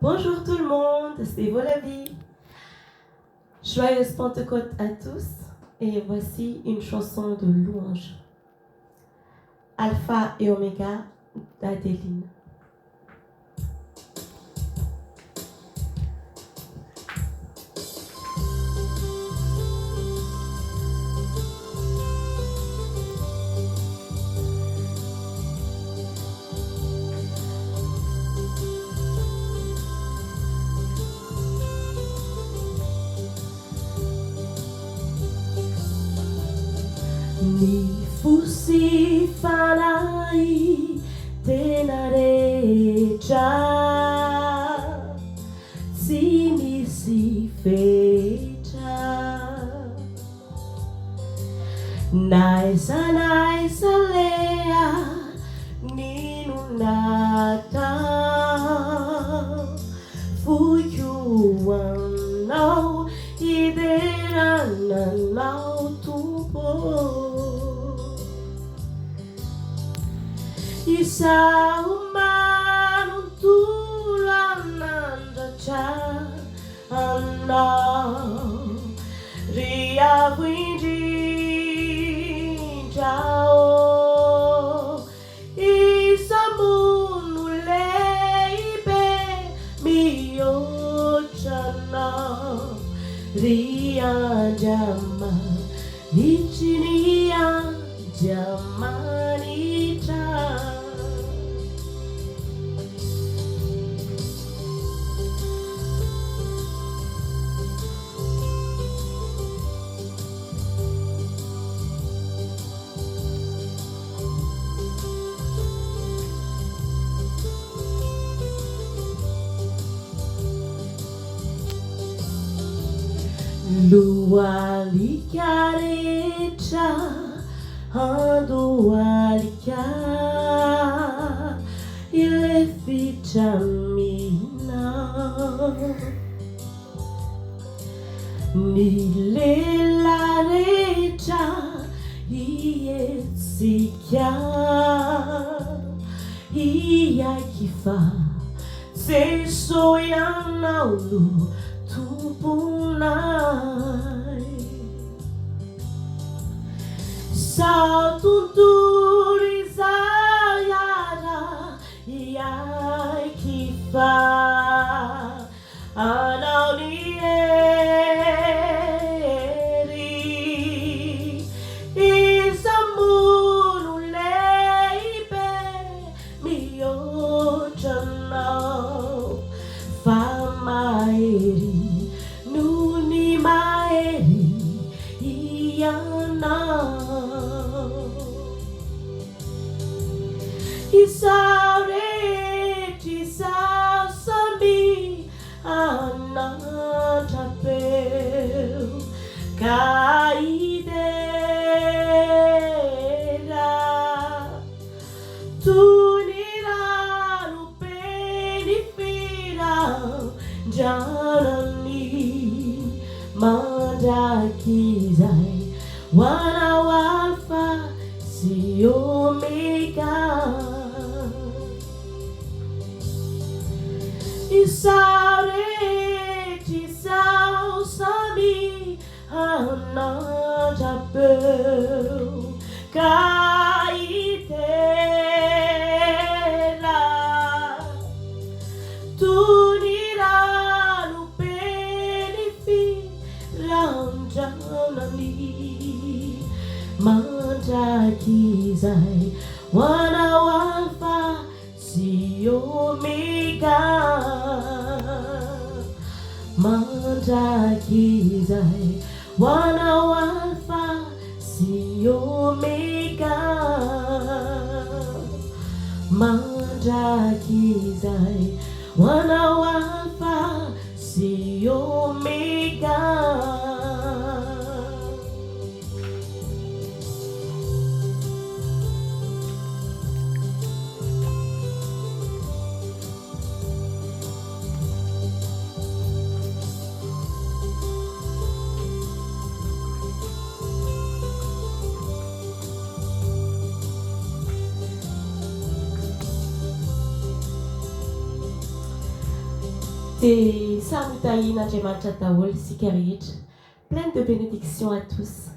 Bonjour tout le monde, c'est Volavie. Joyeuse Pentecôte à tous et voici une chanson de louange. Alpha et Oméga d'Adeline. Ni fusi fanai tenareja si mi si fecha naisa lea ninunata fuyuanau iberananau tupo Isa umanu tulananda cha anna ria windi chao Isa munu leibe mio chana ria jama nichinia jamanita Lua lichiareccia ando alicchia il ficciamina nille la reccia iezicchia ia chi fa se soianaulu tupunai Sautunturizayara iai kifa anaunieri isamunu leibe miochanau famaeri nuni maeri iana Isaureti sausami anatapeu kaidera tuniranu penifira janani madakizai wana walfa si omega Isaureti sausami anatapeu kaitela tuniranu penifiraujanani mandakizai wana walfa si omega mandakizai wana walfa si omega mandakizai wana walfa si omega Te samutaïna jemachataol sikarich. Pleine de bénédictions à tous.